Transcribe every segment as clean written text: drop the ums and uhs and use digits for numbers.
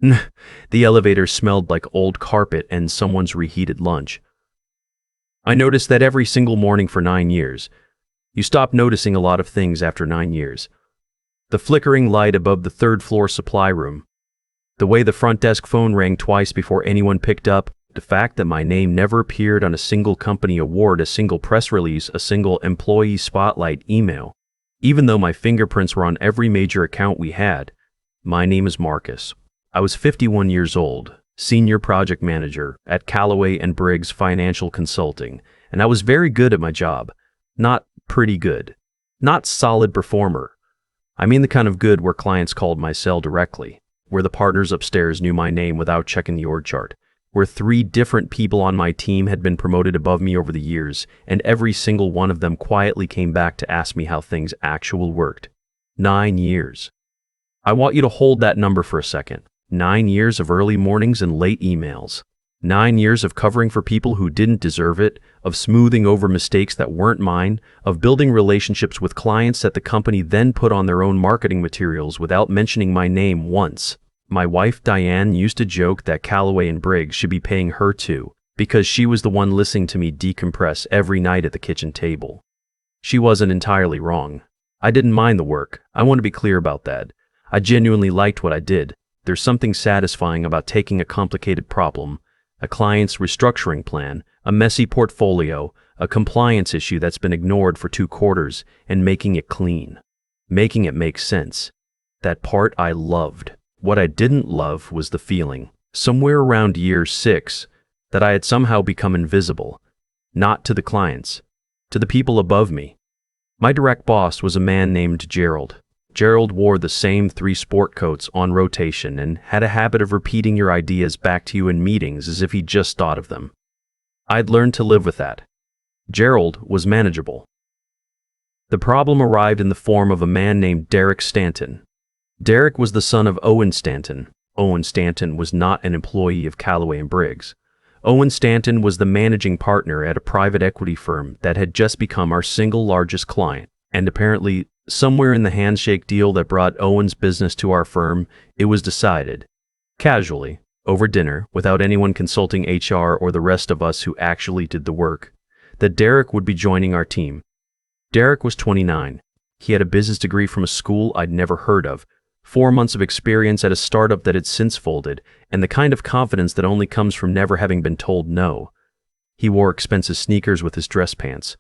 The elevator smelled like old carpet and someone's reheated lunch. I noticed that every single morning for 9 years. You stop noticing a lot of things after 9 years. The flickering light above the third-floor supply room. The way the front desk phone rang twice before anyone picked up. The fact that my name never appeared on a single company award, a single press release, a single employee spotlight email. Even though my fingerprints were on every major account we had. My name is Marcus. I was 51 years old, senior project manager at Calloway Briggs Financial Consulting, and I was very good at my job. Not pretty good. Not solid performer. I mean the kind of good where clients called my cell directly, where the partners upstairs knew my name without checking the org chart, where 3 different people on my team had been promoted above me over the years, and every single one of them quietly came back to ask me how things actually worked. 9 years. I want you to hold that number for a second. 9 years of early mornings and late emails. 9 years of covering for people who didn't deserve it, of smoothing over mistakes that weren't mine, of building relationships with clients that the company then put on their own marketing materials without mentioning my name once. My wife Diane used to joke that Calloway Briggs should be paying her too, because she was the one listening to me decompress every night at the kitchen table. She wasn't entirely wrong. I didn't mind the work. I want to be clear about that. I genuinely liked what I did. There's something satisfying about taking a complicated problem, a client's restructuring plan, a messy portfolio, a compliance issue that's been ignored for 2 quarters, and making it clean. Making it make sense. That part I loved. What I didn't love was the feeling, somewhere around year 6, that I had somehow become invisible. Not to the clients, to the people above me. My direct boss was a man named Gerald. Gerald wore the same 3 sport coats on rotation and had a habit of repeating your ideas back to you in meetings as if he'd just thought of them. I'd learned to live with that. Gerald was manageable. The problem arrived in the form of a man named Derek Stanton. Derek was the son of Owen Stanton. Owen Stanton was not an employee of Calloway Briggs. Owen Stanton was the managing partner at a private equity firm that had just become our single largest client, and apparently, somewhere in the handshake deal that brought Owen's business to our firm, it was decided, casually, over dinner, without anyone consulting HR or the rest of us who actually did the work, that Derek would be joining our team. Derek was 29. He had a business degree from a school I'd never heard of, 4 months of experience at a startup that had since folded, and the kind of confidence that only comes from never having been told no. He wore expensive sneakers with his dress pants.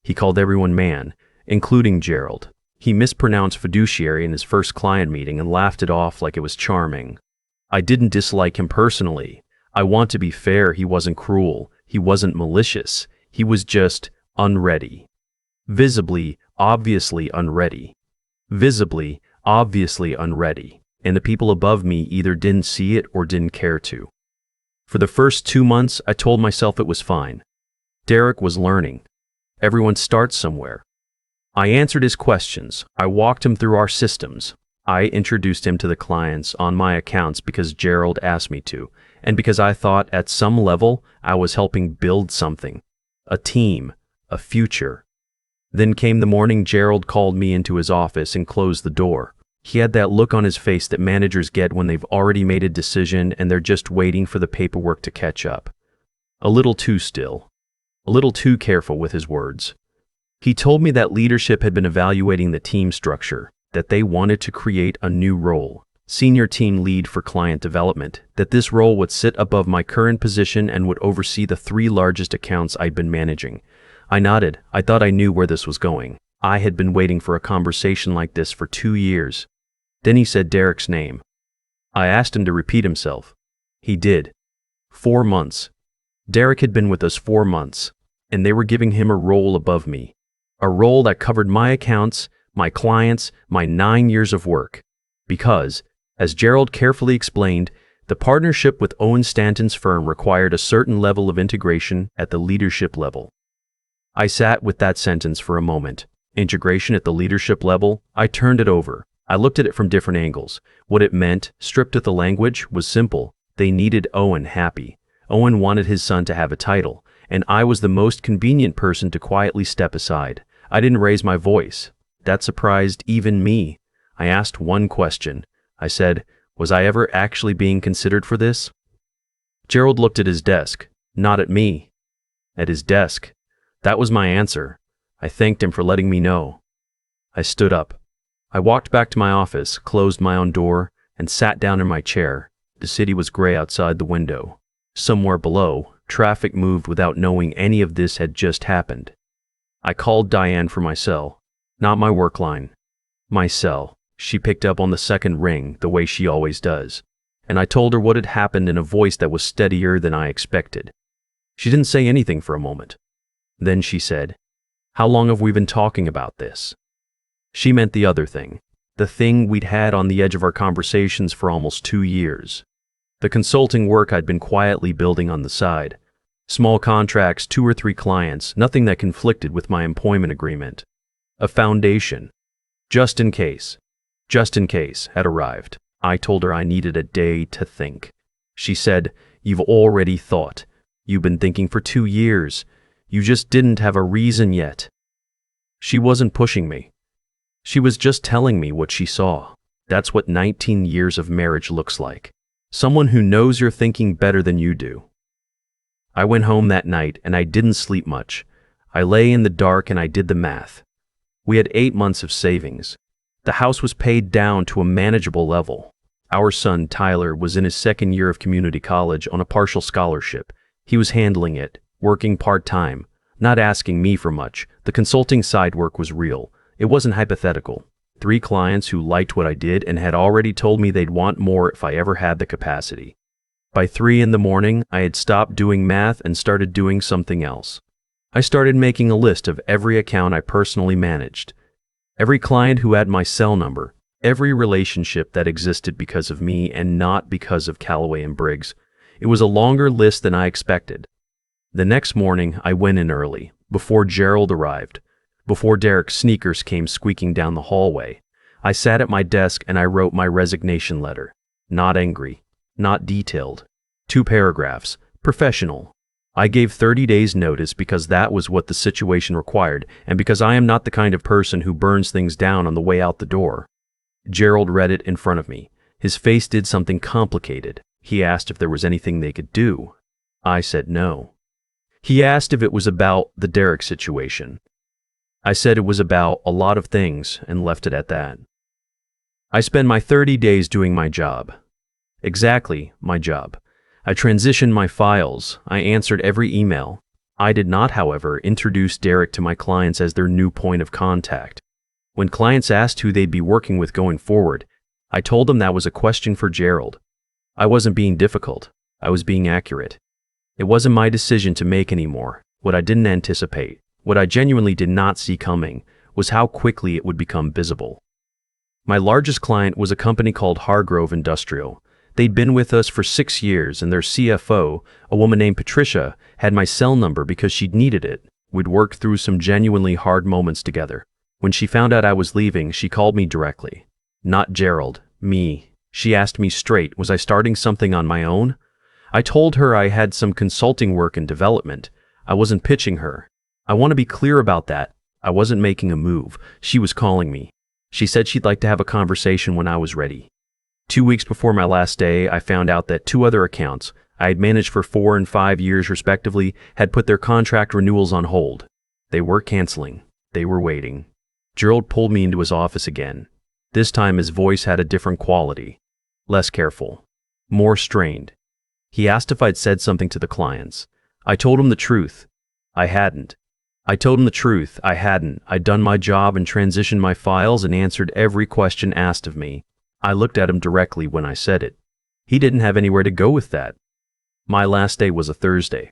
He called everyone man, including Gerald. He mispronounced fiduciary in his first client meeting and laughed it off like it was charming. I didn't dislike him personally. I want to be fair, he wasn't cruel. He wasn't malicious. He was just unready. Visibly, obviously unready. Visibly, obviously unready. And the people above me either didn't see it or didn't care to. For the first 2 months, I told myself it was fine. Derek was learning. Everyone starts somewhere. I answered his questions. I walked him through our systems. I introduced him to the clients on my accounts because Gerald asked me to, and because I thought at some level I was helping build something. A team. A future. Then came the morning Gerald called me into his office and closed the door. He had that look on his face that managers get when they've already made a decision and they're just waiting for the paperwork to catch up. A little too still. A little too careful with his words. He told me that leadership had been evaluating the team structure, that they wanted to create a new role, senior team lead for client development, that this role would sit above my current position and would oversee the 3 largest accounts I'd been managing. I nodded. I thought I knew where this was going. I had been waiting for a conversation like this for 2 years. Then he said Derek's name. I asked him to repeat himself. He did. 4 months. Derek had been with us 4 months, and they were giving him a role above me. A role that covered my accounts, my clients, my 9 years of work. Because, as Gerald carefully explained, the partnership with Owen Stanton's firm required a certain level of integration at the leadership level. I sat with that sentence for a moment. Integration at the leadership level. I turned it over. I looked at it from different angles. What it meant, stripped of the language, was simple. They needed Owen happy. Owen wanted his son to have a title, and I was the most convenient person to quietly step aside. I didn't raise my voice. That surprised even me. I asked one question. I said, Was I ever actually being considered for this? Gerald looked at his desk, not at me. At his desk. That was my answer. I thanked him for letting me know. I stood up. I walked back to my office, closed my own door, and sat down in my chair. The city was gray outside the window. Somewhere below, traffic moved without knowing any of this had just happened. I called Diane from my cell. Not my work line. My cell. She picked up on the second ring, the way she always does, and I told her what had happened in a voice that was steadier than I expected. She didn't say anything for a moment. Then she said, "How long have we been talking about this?" She meant the other thing, the thing we'd had on the edge of our conversations for almost 2 years. The consulting work I'd been quietly building on the side. Small contracts, 2 or 3 clients, nothing that conflicted with my employment agreement. A foundation. Just in case, had arrived. I told her I needed a day to think. She said, "You've already thought. You've been thinking for 2 years. You just didn't have a reason yet." She wasn't pushing me. She was just telling me what she saw. That's what 19 years of marriage looks like. Someone who knows you're thinking better than you do. I went home that night and I didn't sleep much. I lay in the dark and I did the math. We had 8 months of savings. The house was paid down to a manageable level. Our son, Tyler, was in his 2nd year of community college on a partial scholarship. He was handling it, working part-time, not asking me for much. The consulting side work was real. It wasn't hypothetical. 3 clients who liked what I did and had already told me they'd want more if I ever had the capacity. By 3 in the morning, I had stopped doing math and started doing something else. I started making a list of every account I personally managed. Every client who had my cell number, every relationship that existed because of me and not because of Calloway and Briggs. It was a longer list than I expected. The next morning, I went in early, before Gerald arrived, before Derek's sneakers came squeaking down the hallway. I sat at my desk and I wrote my resignation letter. Not angry, not detailed. 2 paragraphs, professional. I gave 30 days notice because that was what the situation required, and because I am not the kind of person who burns things down on the way out the door. Gerald read it in front of me. His face did something complicated. He asked if there was anything they could do. I said no. He asked if it was about the Derek situation. I said it was about a lot of things and left it at that. I spent my 30 days doing my job. Exactly, my job. I transitioned my files. I answered every email. I did not, however, introduce Derek to my clients as their new point of contact. When clients asked who they'd be working with going forward, I told them that was a question for Gerald. I wasn't being difficult. I was being accurate. It wasn't my decision to make anymore. What I didn't anticipate, what I genuinely did not see coming, was how quickly it would become visible. My largest client was a company called Hargrove Industrial. They'd been with us for 6 years, and their CFO, a woman named Patricia, had my cell number because she'd needed it. We'd worked through some genuinely hard moments together. When she found out I was leaving, she called me directly. Not Gerald, me. She asked me straight, was I starting something on my own? I told her I had some consulting work in development. I wasn't pitching her. I want to be clear about that. I wasn't making a move. She was calling me. She said she'd like to have a conversation when I was ready. 2 weeks before my last day, I found out that 2 other accounts I had managed for 4 and 5 years respectively had put their contract renewals on hold. They were canceling. They were waiting. Gerald pulled me into his office again. This time his voice had a different quality. Less careful. More strained. He asked if I'd said something to the clients. I told him the truth. I hadn't. I told him the truth. I hadn't. I'd done my job and transitioned my files and answered every question asked of me. I looked at him directly when I said it. He didn't have anywhere to go with that. My last day was a Thursday.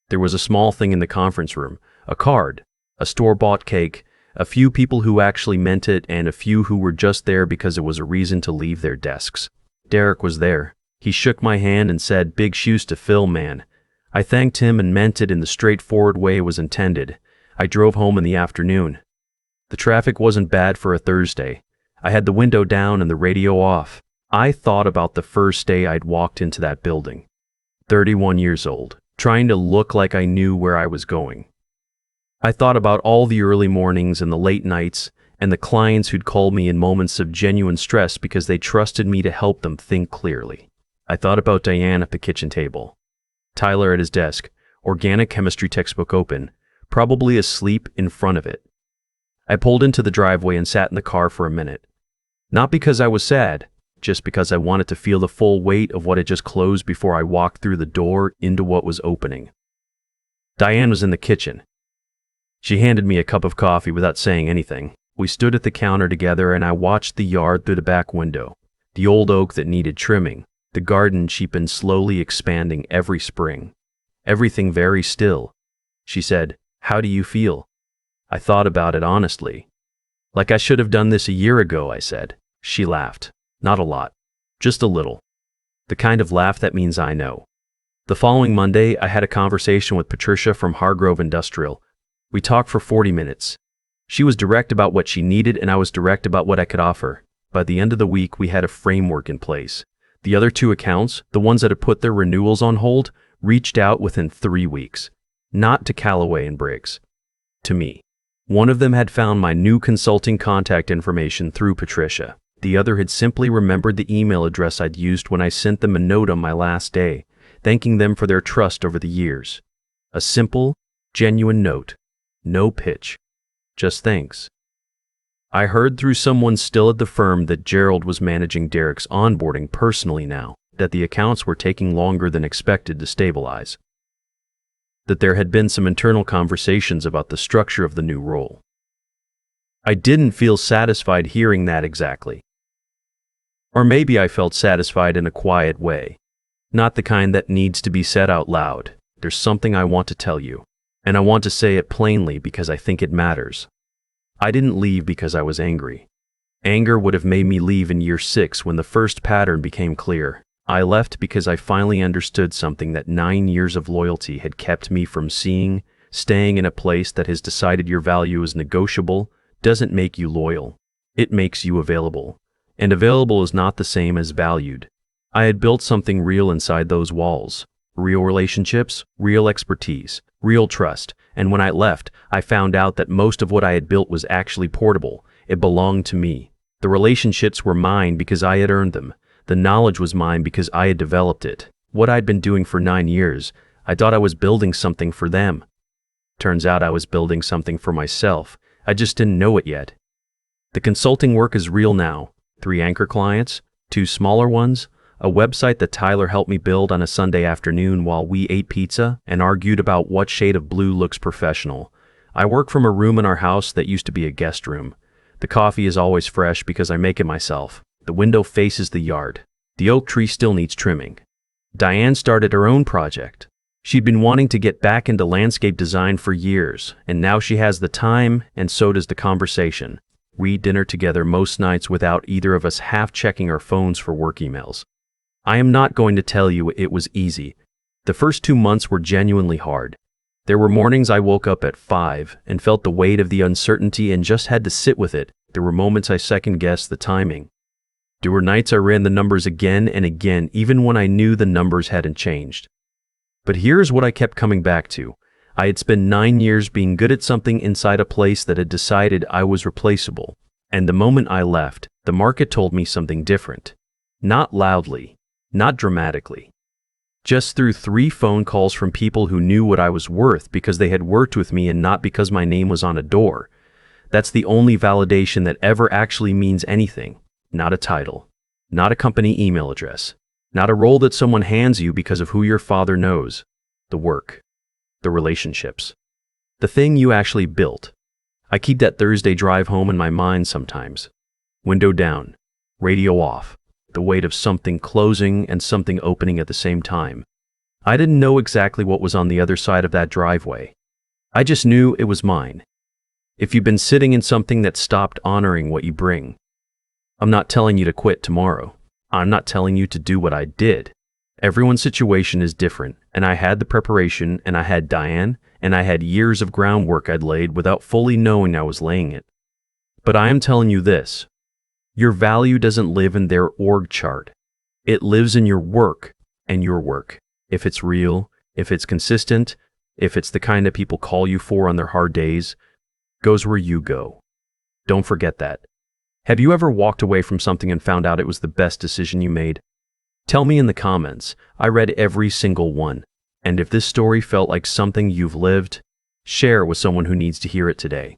There was a small thing in the conference room, a card, a store-bought cake, a few people who actually meant it, and a few who were just there because it was a reason to leave their desks. Derek was there. He shook my hand and said, "Big shoes to fill, man." I thanked him and meant it in the straightforward way it was intended. I drove home in the afternoon. The traffic wasn't bad for a Thursday. I had the window down and the radio off. I thought about the first day I'd walked into that building. 31 years old, trying to look like I knew where I was going. I thought about all the early mornings and the late nights and the clients who'd call me in moments of genuine stress because they trusted me to help them think clearly. I thought about Diane at the kitchen table, Tyler at his desk, organic chemistry textbook open, probably asleep in front of it. I pulled into the driveway and sat in the car for a minute. Not because I was sad, just because I wanted to feel the full weight of what had just closed before I walked through the door into what was opening. Diane was in the kitchen. She handed me a cup of coffee without saying anything. We stood at the counter together and I watched the yard through the back window, the old oak that needed trimming, the garden she'd been slowly expanding every spring. Everything very still. She said, "How do you feel?" I thought about it honestly. "Like I should have done this a year ago," I said. She laughed. "Not a lot. Just a little." The kind of laugh that means I know. The following Monday, I had a conversation with Patricia from Hargrove Industrial. We talked for 40 minutes. She was direct about what she needed and I was direct about what I could offer. By the end of the week, we had a framework in place. The other two accounts, the ones that had put their renewals on hold, reached out within 3 weeks. Not to Calloway and Briggs. To me. One of them had found my new consulting contact information through Patricia. The other had simply remembered the email address I'd used when I sent them a note on my last day, thanking them for their trust over the years. A simple, genuine note. No pitch. Just thanks. I heard through someone still at the firm that Gerald was managing Derek's onboarding personally now, that the accounts were taking longer than expected to stabilize. That there had been some internal conversations about the structure of the new role. I didn't feel satisfied hearing that exactly. Or maybe I felt satisfied in a quiet way. Not the kind that needs to be said out loud. There's something I want to tell you. And I want to say it plainly because I think it matters. I didn't leave because I was angry. Anger would have made me leave in year 6 when the first pattern became clear. I left because I finally understood something that 9 years of loyalty had kept me from seeing. Staying in a place that has decided your value is negotiable doesn't make you loyal. It makes you available. And available is not the same as valued. I had built something real inside those walls. Real relationships, real expertise, real trust. And when I left, I found out that most of what I had built was actually portable. It belonged to me. The relationships were mine because I had earned them. The knowledge was mine because I had developed it. What I'd been doing for 9 years, I thought I was building something for them. Turns out I was building something for myself. I just didn't know it yet. The consulting work is real now. 3 anchor clients, 2 smaller ones, a website that Tyler helped me build on a Sunday afternoon while we ate pizza and argued about what shade of blue looks professional. I work from a room in our house that used to be a guest room. The coffee is always fresh because I make it myself. The window faces the yard. The oak tree still needs trimming. Diane started her own project. She'd been wanting to get back into landscape design for years, and now she has the time, and so does the conversation. We eat dinner together most nights without either of us half checking our phones for work emails. I am not going to tell you it was easy. The first 2 months were genuinely hard. There were mornings I woke up at 5 and felt the weight of the uncertainty and just had to sit with it. There were moments I second-guessed the timing. There were nights I ran the numbers again and again, even when I knew the numbers hadn't changed. But here's what I kept coming back to. I had spent 9 years being good at something inside a place that had decided I was replaceable. And the moment I left, the market told me something different. Not loudly. Not dramatically. Just through 3 phone calls from people who knew what I was worth because they had worked with me and not because my name was on a door. That's the only validation that ever actually means anything. Not a title. Not a company email address. Not a role that someone hands you because of who your father knows. The work. The relationships. The thing you actually built. I keep that Thursday drive home in my mind sometimes. Window down. Radio off. The weight of something closing and something opening at the same time. I didn't know exactly what was on the other side of that driveway. I just knew it was mine. If you've been sitting in something that stopped honoring what you bring, I'm not telling you to quit tomorrow. I'm not telling you to do what I did. Everyone's situation is different, and I had the preparation, and I had Diane, and I had years of groundwork I'd laid without fully knowing I was laying it. But I am telling you this. Your value doesn't live in their org chart. It lives in your work and your work. If it's real, if it's consistent, if it's the kind that people call you for on their hard days, goes where you go. Don't forget that. Have you ever walked away from something and found out it was the best decision you made? Tell me in the comments. I read every single one. And if this story felt like something you've lived, share it with someone who needs to hear it today.